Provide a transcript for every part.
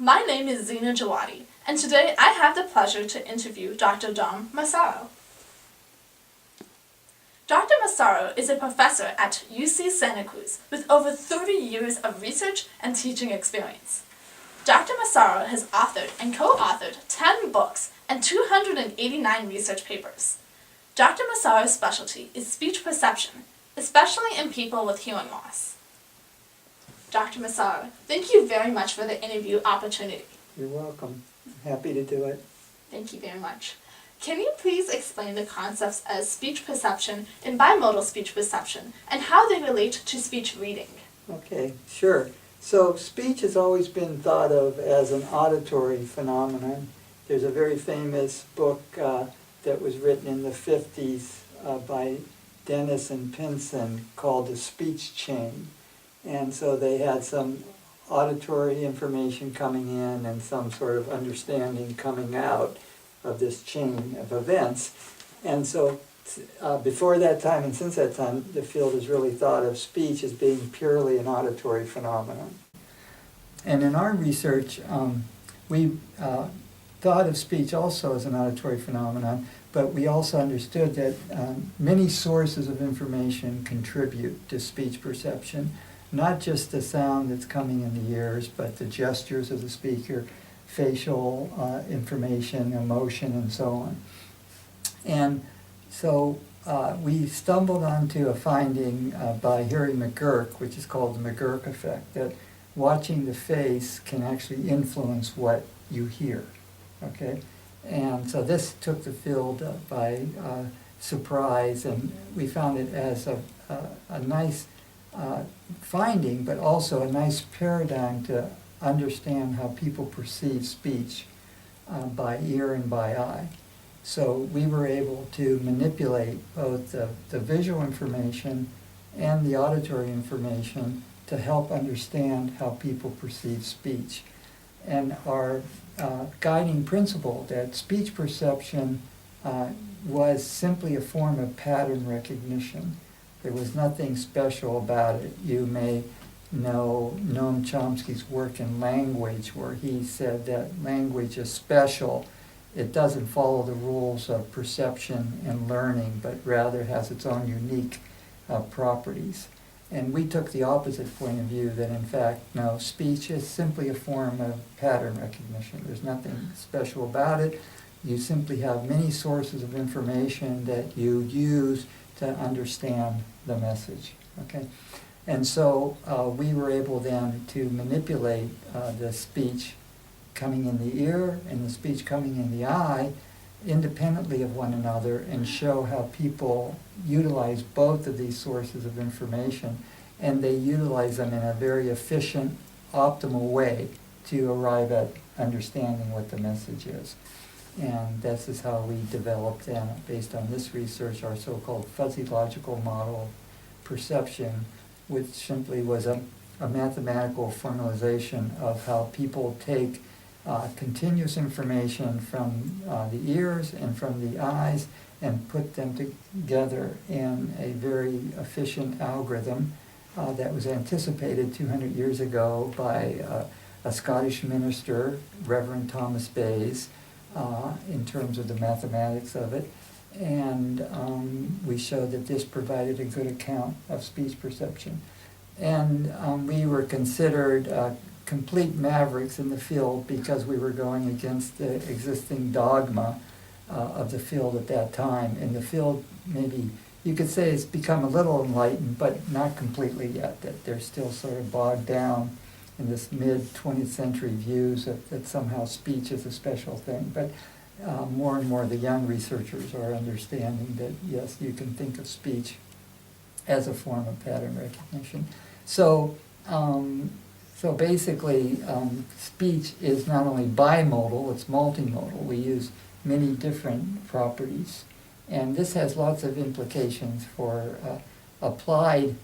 My name is Zina Jawadi, and today I have the pleasure to interview Dr. Dom Massaro. Dr. Massaro is a professor at UC Santa Cruz with over 30 years of research and teaching experience. Dr. Massaro has authored and co-authored 10 books and 289 research papers. Dr. Massaro's specialty is speech perception, especially in people with hearing loss. Dr. Massaro, thank you very much for the interview opportunity. You're welcome. Happy to do it. Thank you very much. Can you please explain the concepts as speech perception and bimodal speech perception and how they relate to speech reading? Okay, sure. So speech has always been thought of as an auditory phenomenon. There's a very famous book that was written in the 50s by Dennis and Pinson called The Speech Chain. And so they had some auditory information coming in and some sort of understanding coming out of this chain of events. And so before that time and since that time, the field has really thought of speech as being purely an auditory phenomenon. And in our research, we thought of speech also as an auditory phenomenon, but we also understood that many sources of information contribute to speech perception. Not just the sound that's coming in the ears, but the gestures of the speaker, facial information, emotion, and so on. And so we stumbled onto a finding by Harry McGurk, which is called the McGurk effect, that watching the face can actually influence what you hear. Okay? And so this took the field by surprise, and we found it as a nice finding, but also a nice paradigm to understand how people perceive speech by ear and by eye. So we were able to manipulate both the visual information and the auditory information to help understand how people perceive speech. And our guiding principle that speech perception was simply a form of pattern recognition. There was nothing special about it. You may know Noam Chomsky's work in language, where he said that language is special. It doesn't follow the rules of perception and learning, but rather has its own unique properties. And we took the opposite point of view, that in fact, no, speech is simply a form of pattern recognition. There's nothing special about it. You simply have many sources of information that you use to understand the message. Okay? And so we were able then to manipulate the speech coming in the ear and the speech coming in the eye independently of one another and show how people utilize both of these sources of information, and they utilize them in a very efficient, optimal way to arrive at understanding what the message is. And this is how we developed, based on this research, our so-called fuzzy logical model of perception, which simply was a mathematical formalization of how people take continuous information from the ears and from the eyes and put them together in a very efficient algorithm that was anticipated 200 years ago by a Scottish minister, Reverend Thomas Bayes, in terms of the mathematics of it. And we showed that this provided a good account of speech perception. And we were considered complete mavericks in the field because we were going against the existing dogma of the field at that time. And the field, maybe you could say, it's become a little enlightened, but not completely yet, that they're still sort of bogged down in this mid-20th century views that somehow speech is a special thing. But more and more the young researchers are understanding that, yes, you can think of speech as a form of pattern recognition. So basically, speech is not only bimodal, it's multimodal. We use many different properties. And this has lots of implications for applied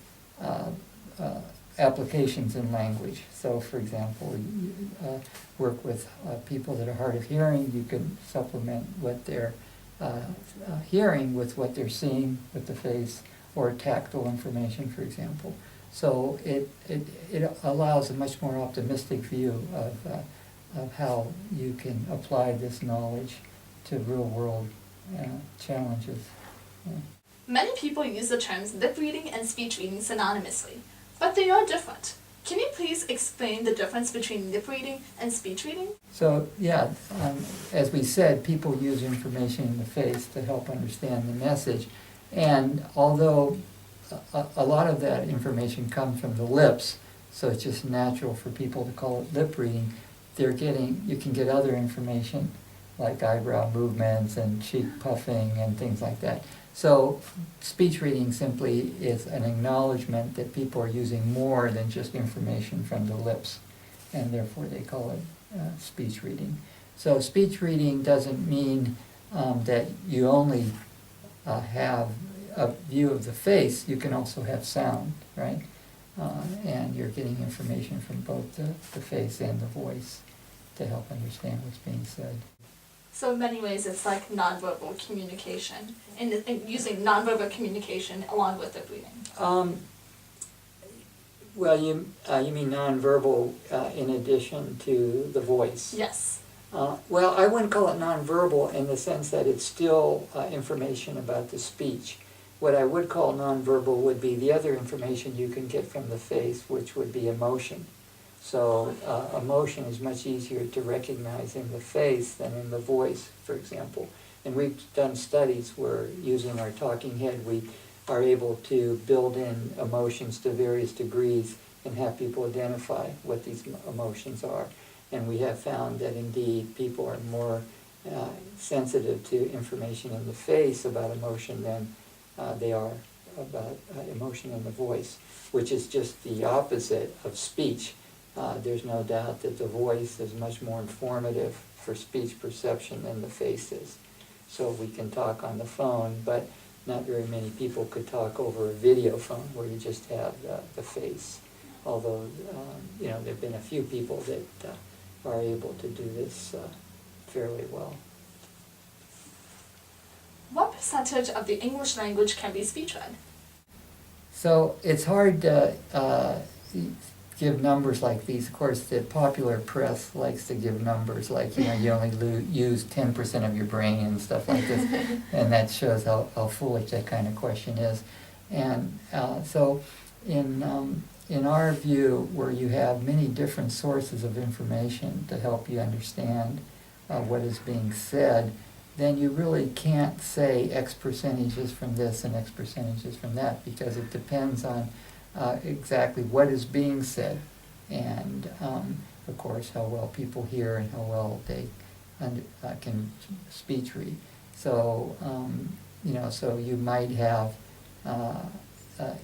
applications in language. So, for example, you work with people that are hard of hearing. You can supplement what they're hearing with what they're seeing with the face, or tactile information, for example. So it allows a much more optimistic view of how you can apply this knowledge to real-world challenges. Yeah. Many people use the terms lip reading and speech reading synonymously, but they are different. Can you please explain the difference between lip reading and speech reading? So, yeah, as we said, people use information in the face to help understand the message. And although a lot of that information comes from the lips, so it's just natural for people to call it lip reading, you can get other information like eyebrow movements and cheek puffing and things like that. So speech reading simply is an acknowledgement that people are using more than just information from the lips, and therefore they call it speech reading. So speech reading doesn't mean that you only have a view of the face. You can also have sound, right? And you're getting information from both the face and the voice to help understand what's being said. So in many ways it's like nonverbal communication, and using nonverbal communication along with lip reading. Well, you mean nonverbal in addition to the voice? Yes. Well, I wouldn't call it nonverbal in the sense that it's still information about the speech. What I would call nonverbal would be the other information you can get from the face, which would be emotion. So emotion is much easier to recognize in the face than in the voice, for example. And we've done studies where using our talking head, we are able to build in emotions to various degrees and have people identify what these emotions are. And we have found that indeed people are more sensitive to information in the face about emotion than they are about emotion in the voice, which is just the opposite of speech. There's no doubt that the voice is much more informative for speech perception than the face is. So we can talk on the phone, but not very many people could talk over a video phone where you just have the face. Although, there have been a few people that are able to do this fairly well. What percentage of the English language can be speech read? So it's hard to give numbers like these. Of course, the popular press likes to give numbers like, you only use 10% of your brain and stuff like this, and that shows how foolish that kind of question is. And so in our view, where you have many different sources of information to help you understand what is being said, then you really can't say X percentages from this and X percentages from that, because it depends on exactly what is being said, and of course how well people hear and how well they can speech read. So so you might have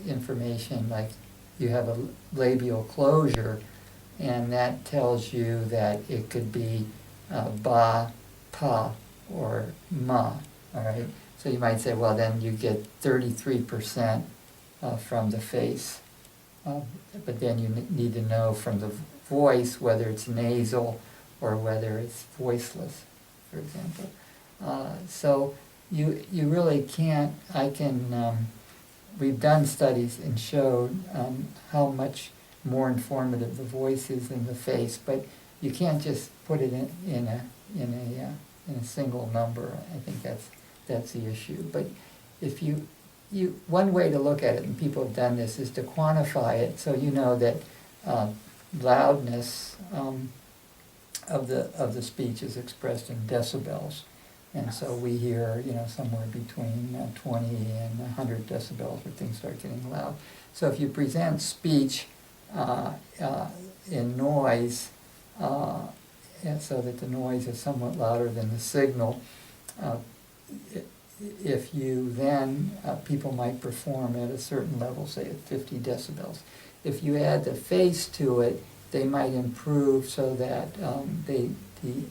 information like you have a labial closure, and that tells you that it could be ba, pa, or ma. All right. So you might say, well, then you get 33%. From the face, but then you need to know from the voice whether it's nasal or whether it's voiceless, for example. So you really can't. We've done studies and showed how much more informative the voice is than the face, but you can't just put it in a single number. I think that's the issue. But if one way to look at it, and people have done this, is to quantify it, so you know that loudness of the speech is expressed in decibels, and so we hear somewhere between 20 and 100 decibels where things start getting loud. So if you present speech in noise, so that the noise is somewhat louder than the signal, if you then, people might perform at a certain level, say at 50 decibels. If you add the face to it, they might improve so that the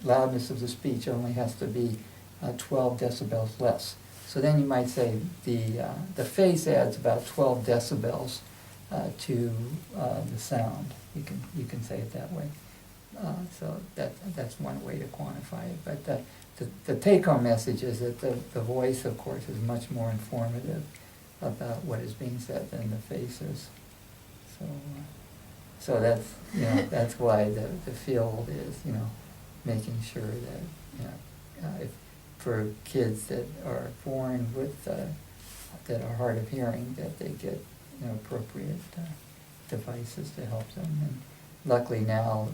loudness of the speech only has to be 12 decibels less. So then you might say the face adds about 12 decibels to the sound. You can say it that way. So that's one way to quantify it. But the take-home message is that the voice, of course, is much more informative about what is being said than the face is. So that's that's why the field is making sure that, if, for kids that are born with, that are hard of hearing, that they get, appropriate devices to help them. And luckily now,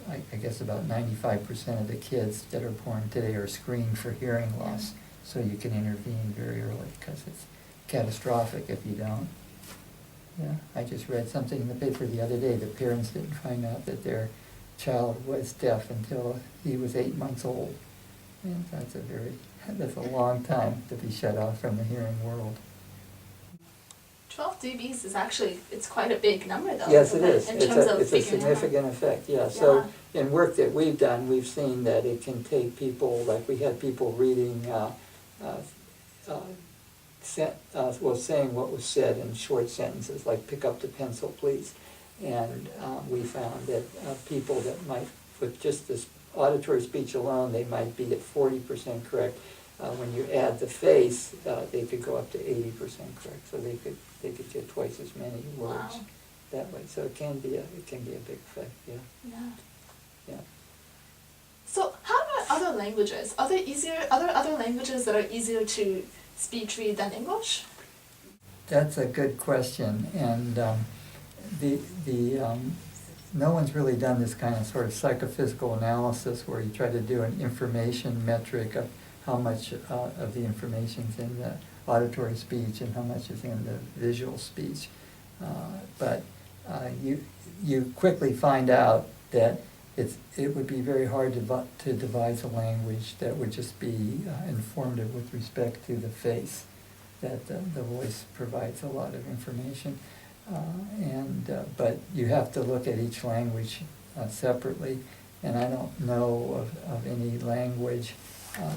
I guess about 95% of the kids that are born today are screened for hearing loss, so you can intervene very early, because it's catastrophic if you don't. Yeah, I just read something in the paper the other day, the parents didn't find out that their child was deaf until he was 8 months old. And that's a long time to be shut off from the hearing world. 12 dBs is actually, it's quite a big number though. Yes, it is. In terms of It's a figuring it out. significant effect, yeah. So in work that we've done, we've seen that it can take people, like we had people reading, saying what was said in short sentences, like pick up the pencil, please. And we found that people that might, with just this auditory speech alone, they might be at 40% correct. When you add the face, they could go up to 80% correct. So they could get twice as many words that way. So it can be a big effect. Yeah. Yeah. So how about other languages? Are there other languages that are easier to speech read than English? That's a good question, and no one's really done this kind of sort of psychophysical analysis where you try to do an information metric of how much of the information's in the auditory speech and how much is in the visual speech. But you quickly find out that it would be very hard to devise a language that would just be informative with respect to the face, that the voice provides a lot of information. But you have to look at each language separately, and I don't know of any language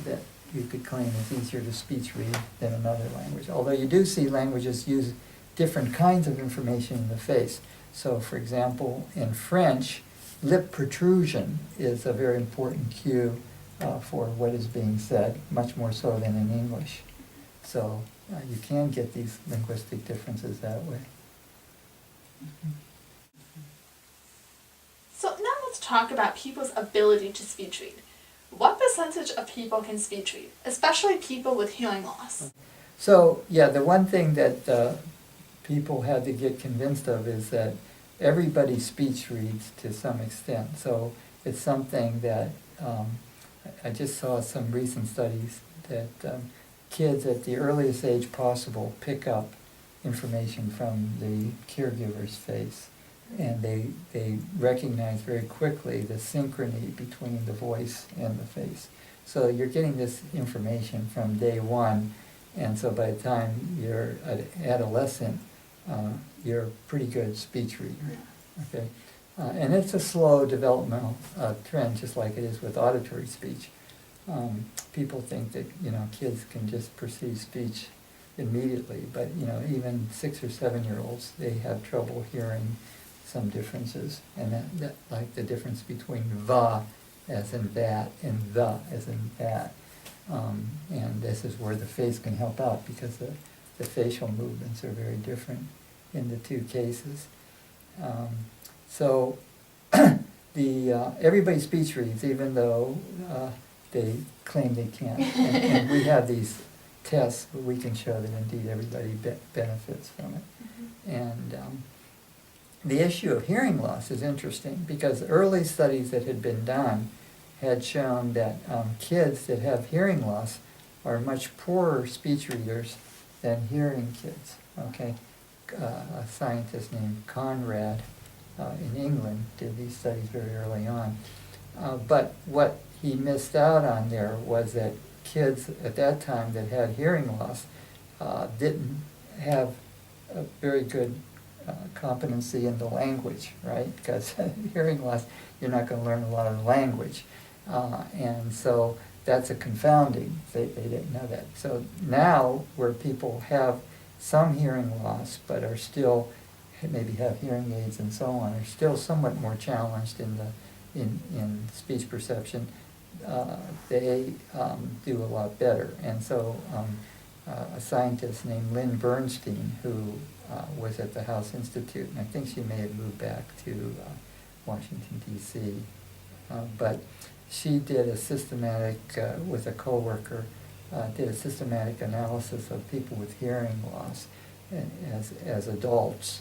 that you could claim is easier to speech read than another language. Although you do see languages use different kinds of information in the face. So for example, in French, lip protrusion is a very important cue for what is being said, much more so than in English. So you can get these linguistic differences that way. So now let's talk about people's ability to speech read. What percentage of people can speech read, especially people with hearing loss? So yeah, the one thing that people had to get convinced of is that everybody speech reads to some extent. So it's something that I just saw some recent studies that kids at the earliest age possible pick up information from the caregiver's face, and they recognize very quickly the synchrony between the voice and the face. So you're getting this information from day one, and so by the time you're an adolescent, you're a pretty good speech reader. Okay, and it's a slow developmental trend, just like it is with auditory speech. People think that kids can just perceive speech immediately, but even 6 or 7 year olds, they have trouble hearing some differences, and that like the difference between va as in that and the as in that, and this is where the face can help out, because the facial movements are very different in the two cases. So everybody speech reads, even though they claim they can't, and we have these tests where we can show that indeed everybody benefits from it. And the issue of hearing loss is interesting, because early studies that had been done had shown that kids that have hearing loss are much poorer speech readers than hearing kids. Okay, a scientist named Conrad in England did these studies very early on. But what he missed out on there was that kids at that time that had hearing loss didn't have a very good competency in the language, right? Because hearing loss, you're not going to learn a lot of the language. And so that's a confounding. They didn't know that. So now, where people have some hearing loss but are still, maybe have hearing aids and so on, are still somewhat more challenged in speech perception, they do a lot better. And so a scientist named Lynn Bernstein, who was at the House Institute, and I think she may have moved back to Washington, D.C., but she did a systematic, with a coworker, did a systematic analysis of people with hearing loss as adults.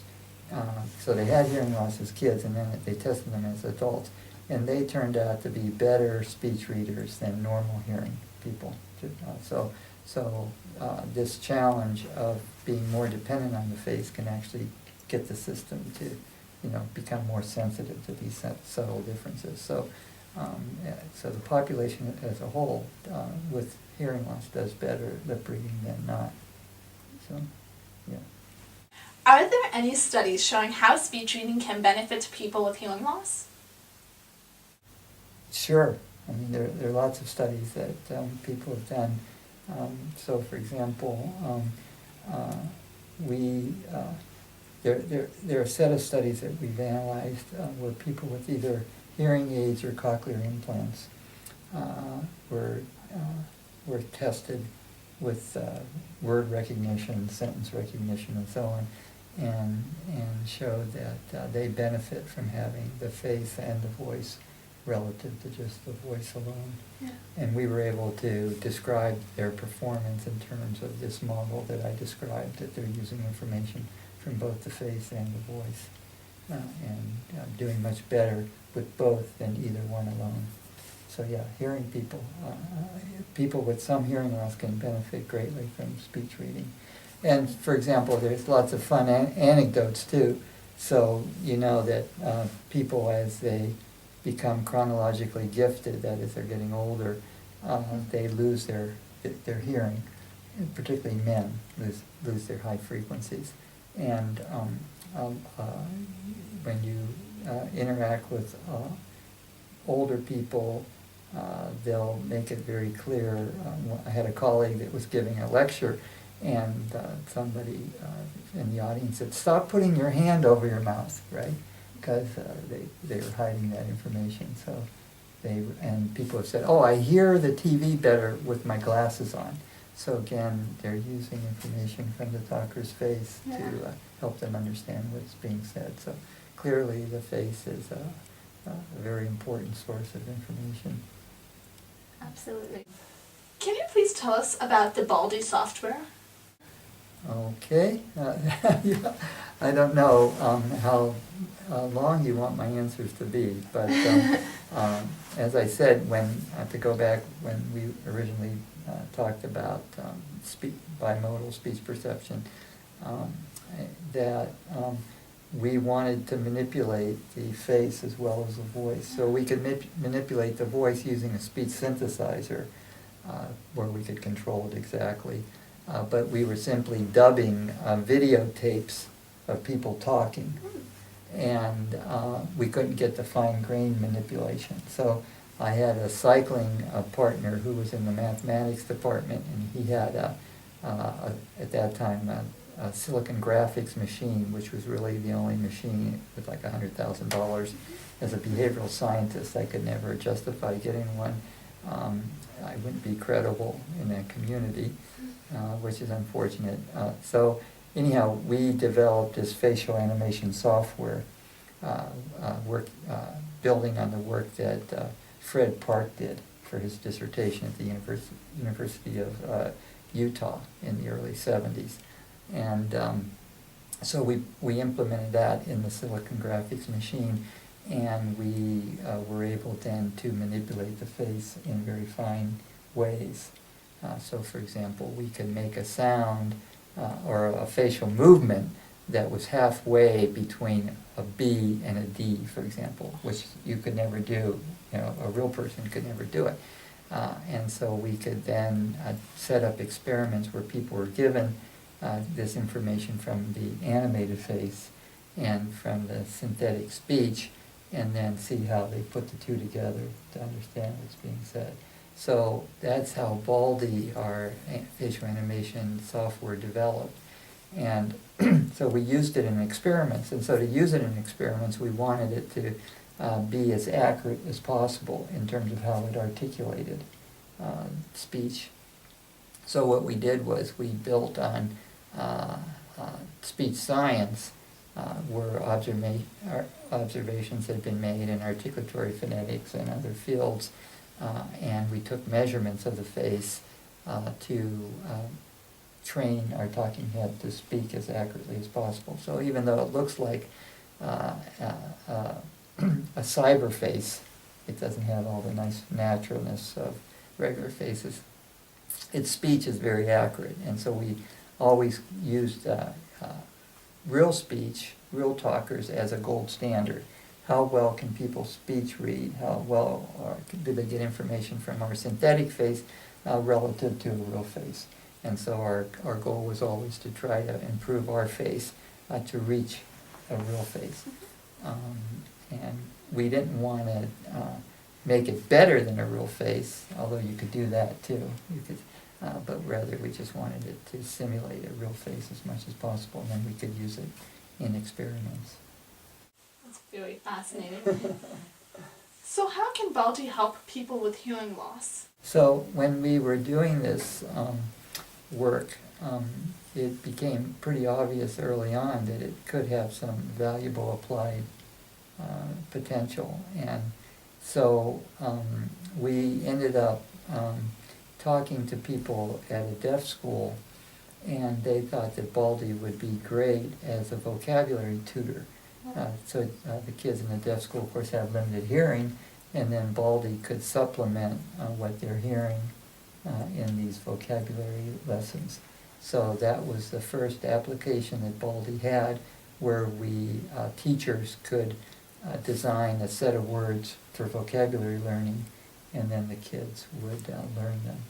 So they had hearing loss as kids, and then they tested them as adults, and they turned out to be better speech readers than normal hearing people. So this challenge of being more dependent on the face can actually get the system to, become more sensitive to these subtle differences. So the population as a whole with hearing loss does better lip reading than not. So, yeah. Are there any studies showing how speech reading can benefit people with hearing loss? Sure. I mean, there are lots of studies that people have done. So, for example, there are a set of studies that we've analyzed where people with either hearing aids or cochlear implants were tested with word recognition, sentence recognition, and so on, and showed that they benefit from having the face and the voice relative to just the voice alone. Yeah. And we were able to describe their performance in terms of this model that I described, that they're using information from both the face and the voice, and doing much better with both than either one alone. So yeah, hearing people, people with some hearing loss can benefit greatly from speech reading. And for example, there's lots of fun anecdotes too. So you know that people, as they become chronologically gifted, that is, they're getting older, they lose their hearing, and particularly men lose their high frequencies. And when you interact with older people, they'll make it very clear. I had a colleague that was giving a lecture, and somebody in the audience said, "Stop putting your hand over your mouth," right? Because they were hiding that information. So and people have said, "Oh, I hear the TV better with my glasses on." So again, they're using information from the talker's face to help them understand what's being said. So clearly the face is a very important source of information. Absolutely. Can you please tell us about the Baldi software? Okay. Yeah, I don't know how long you want my answers to be, but as I said, to go back when we originally talked about bimodal speech perception, that we wanted to manipulate the face as well as the voice. So we could manipulate the voice using a speech synthesizer where we could control it exactly. But we were simply dubbing videotapes of people talking, and we couldn't get the fine-grained manipulation. So I had a cycling partner who was in the mathematics department, and he had at that time a Silicon Graphics machine, which was really the only machine with like $100,000. As a behavioral scientist, I could never justify getting one. I wouldn't be credible in that community, which is unfortunate. So anyhow, we developed this facial animation software, building on the work that Fred Park did for his dissertation at the University of Utah in the early 70s. And so we implemented that in the Silicon Graphics machine, and we were able then to manipulate the face in very fine ways. So for example, we could make a sound or a facial movement that was halfway between a B and a D, for example, which you could never do. A real person could never do it. And so we could then set up experiments where people were given this information from the animated face and from the synthetic speech, and then see how they put the two together to understand what's being said. So that's how Baldi, our facial animation software, developed. And so we used it in experiments. And so to use it in experiments, we wanted it to be as accurate as possible in terms of how it articulated speech. So what we did was we built on speech science, where observations had been made in articulatory phonetics and other fields, and we took measurements of the face to train our talking head to speak as accurately as possible. So even though it looks like a cyber face, it doesn't have all the nice naturalness of regular faces. Its speech is very accurate, and so we always used real speech, real talkers as a gold standard. How well can people's speech read? How well do they get information from our synthetic face relative to a real face? And so our goal was always to try to improve our face to reach a real face. And we didn't want to make it better than a real face, although you could do that too. You could, but rather we just wanted it to simulate a real face as much as possible, and then we could use it in experiments. That's very fascinating. So how can Baldi help people with hearing loss? So when we were doing this work, it became pretty obvious early on that it could have some valuable applied potential. And so we ended up talking to people at a deaf school, and they thought that Baldi would be great as a vocabulary tutor. So the kids in the deaf school, of course, have limited hearing, and then Baldi could supplement what they're hearing in these vocabulary lessons. So that was the first application that Baldi had, where we teachers could design a set of words for vocabulary learning, and then the kids would learn them.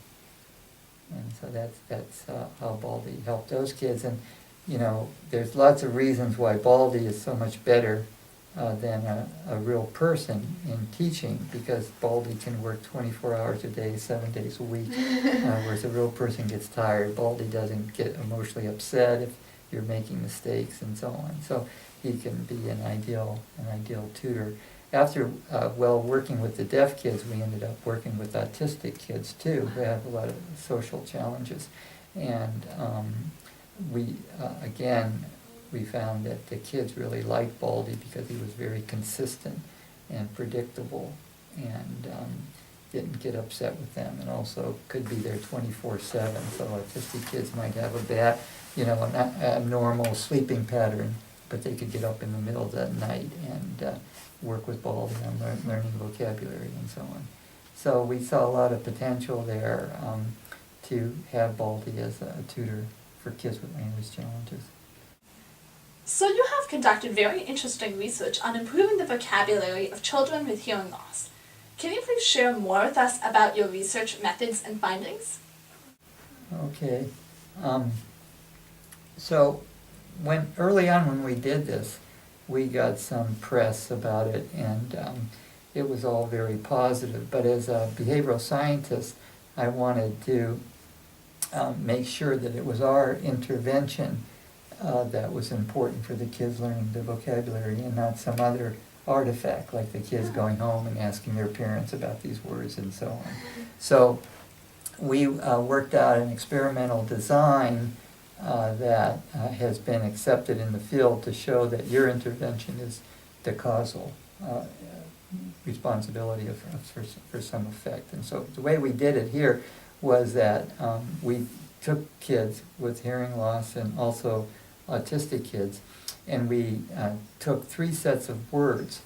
And so that's how Baldi helped those kids. And you know, there's lots of reasons why Baldi is so much better than a real person in teaching, because Baldi can work 24 hours a day, 7 days a week, whereas a real person gets tired. Baldi doesn't get emotionally upset if you're making mistakes and so on. So he can be an ideal tutor. After working with the deaf kids, we ended up working with autistic kids too, who have a lot of social challenges. And we found that the kids really liked Baldi because he was very consistent and predictable, and didn't get upset with them, and also could be there 24/7. So autistic kids might have a bad, an abnormal sleeping pattern, but they could get up in the middle of the night and work with Baldi on learning vocabulary and so on. So we saw a lot of potential there to have Baldi as a tutor for kids with language challenges. So you have conducted very interesting research on improving the vocabulary of children with hearing loss. Can you please share more with us about your research methods and findings? Okay. So early on when we did this, we got some press about it, and it was all very positive. But as a behavioral scientist, I wanted to make sure that it was our intervention that was important for the kids learning the vocabulary, and not some other artifact like the kids going home and asking their parents about these words and so on. So we worked out an experimental design that has been accepted in the field to show that your intervention is the causal responsibility for some effect. And so the way we did it here was that we took kids with hearing loss and also autistic kids, and we took 3 sets of words,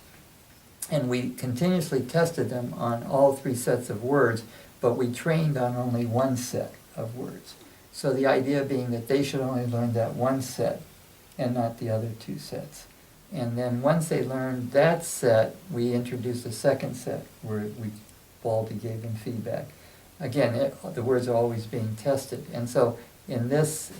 and we continuously tested them on all 3 sets of words, but we trained on only 1 set of words. So the idea being that they should only learn that 1 set and not the other 2 sets. And then once they learned that set, we introduced a second set where Baldi gave them feedback. Again, the words are always being tested. And so in this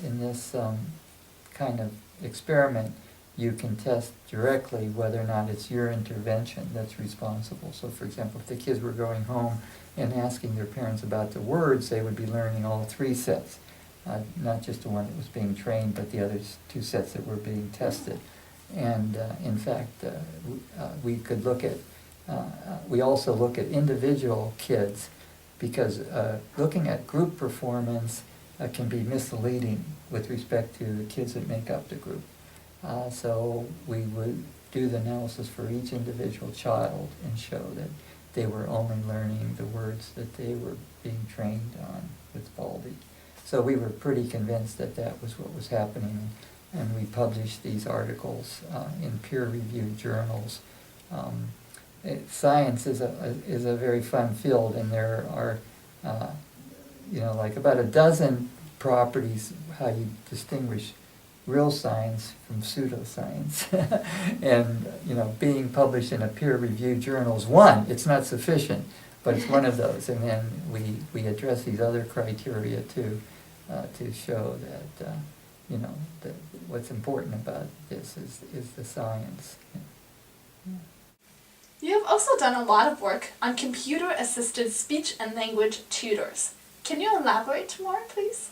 kind of experiment, you can test directly whether or not it's your intervention that's responsible. So for example, if the kids were going home and asking their parents about the words, they would be learning all 3 sets. Not just the one that was being trained, but the other 2 sets that were being tested. And in fact, we could look at, we also look at individual kids, because looking at group performance can be misleading with respect to the kids that make up the group. So we would do the analysis for each individual child and show that they were only learning the words that they were being trained on with Baldy. So we were pretty convinced that that was what was happening, and we published these articles in peer-reviewed journals. Science is a very fun field, and there are like about a dozen properties how you distinguish real science from pseudoscience. And being published in a peer-reviewed journal is one. It's not sufficient, but it's one of those. And then we address these other criteria too, to show that that what's important about this is the science. You have also done a lot of work on computer-assisted speech and language tutors. Can you elaborate more, please?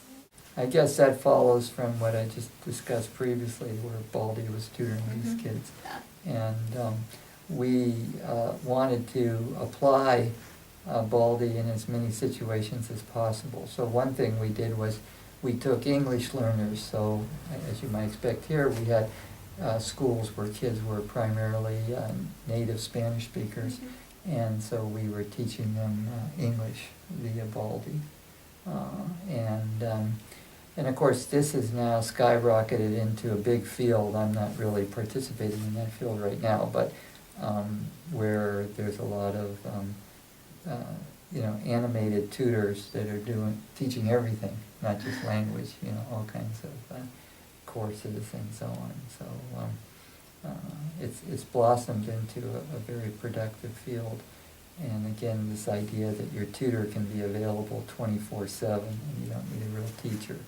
I guess that follows from what I just discussed previously, where Baldy was tutoring these kids. Yeah. And we wanted to apply Baldy in as many situations as possible. So one thing we did was we took English learners. So as you might expect here, we had schools where kids were primarily native Spanish speakers. Mm-hmm. And so we were teaching them English via Baldy. And of course, this has now skyrocketed into a big field. I'm not really participating in that field right now, but where there's a lot of animated tutors that are teaching everything, not just language. All kinds of courses and so on. So it's blossomed into a very productive field. And again, this idea that your tutor can be available 24/7 and you don't need a real teacher.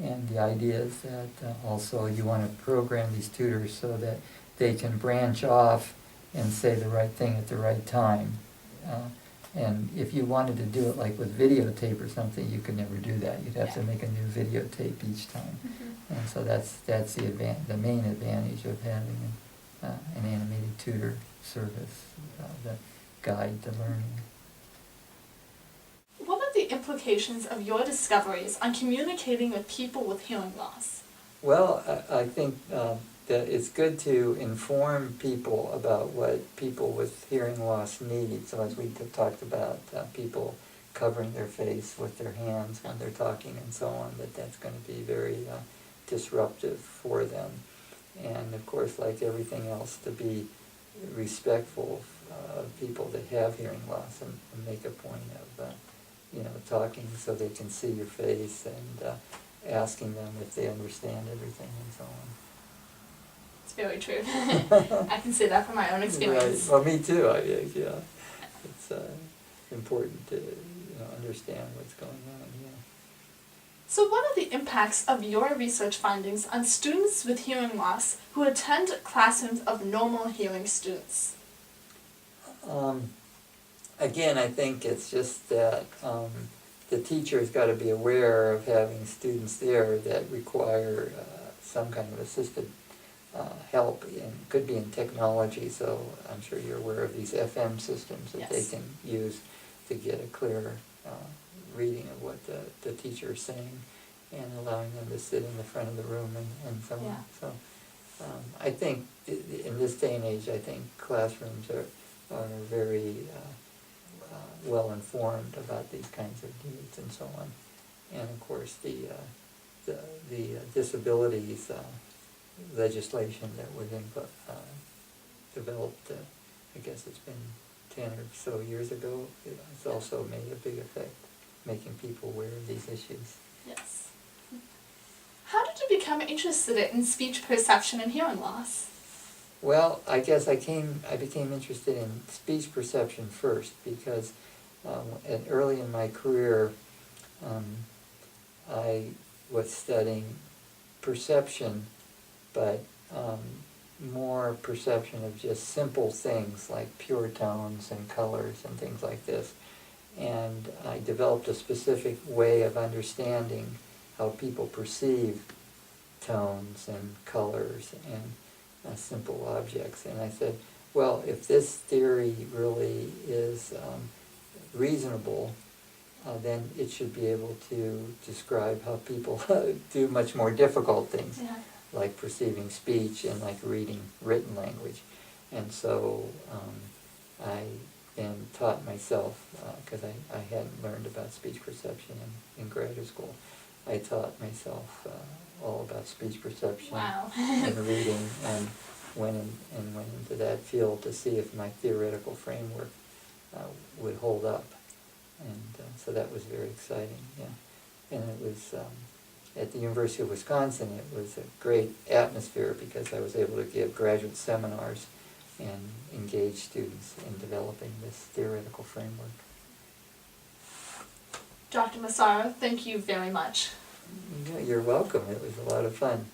And the idea is that also you want to program these tutors so that they can branch off and say the right thing at the right time. And if you wanted to do it like with videotape or something, you could never do that. You'd have to make a new videotape each time. Mm-hmm. And so that's the main advantage of having an animated tutor service, the guide to learning. What are the implications of your discoveries on communicating with people with hearing loss? Well, I think that it's good to inform people about what people with hearing loss need. So as we talked about, people covering their face with their hands when they're talking and so on, that's going to be very disruptive for them. And of course, like everything else, to be respectful of people that have hearing loss and make a point of talking so they can see your face and asking them if they understand everything and so on. It's very true. I can say that from my own experience. Right. Well, me too. It's important to understand what's going on. Yeah. So what are the impacts of your research findings on students with hearing loss who attend classrooms of normal hearing students? Again, I think it's just that the teacher's got to be aware of having students there that require some kind of assisted help. And could be in technology, so I'm sure you're aware of these FM systems that they can use to get a clear reading of what the teacher is saying and allowing them to sit in the front of the room and so on. So I think in this day and age, I think classrooms are very well informed about these kinds of needs and so on. And of course the disabilities legislation that was developed, I guess it's been 10 or so years ago, it's also made a big effect, making people aware of these issues. Yes. How did you become interested in speech perception and hearing loss? Well, I guess I became interested in speech perception first because early in my career I was studying perception, but more perception of just simple things like pure tones and colors and things like this. And I developed a specific way of understanding how people perceive tones and colors and simple objects. And I said, well, if this theory really is reasonable, then it should be able to describe how people do much more difficult things, like perceiving speech and like reading written language. And so I and taught myself, because I hadn't learned about speech perception in graduate school. I taught myself all about speech perception Wow. and reading, and went into that field to see if my theoretical framework would hold up. And so that was very exciting, yeah. And it was, at the University of Wisconsin, it was a great atmosphere because I was able to give graduate seminars and engage students in developing this theoretical framework. Dr. Massaro, thank you very much. Yeah, you're welcome. It was a lot of fun.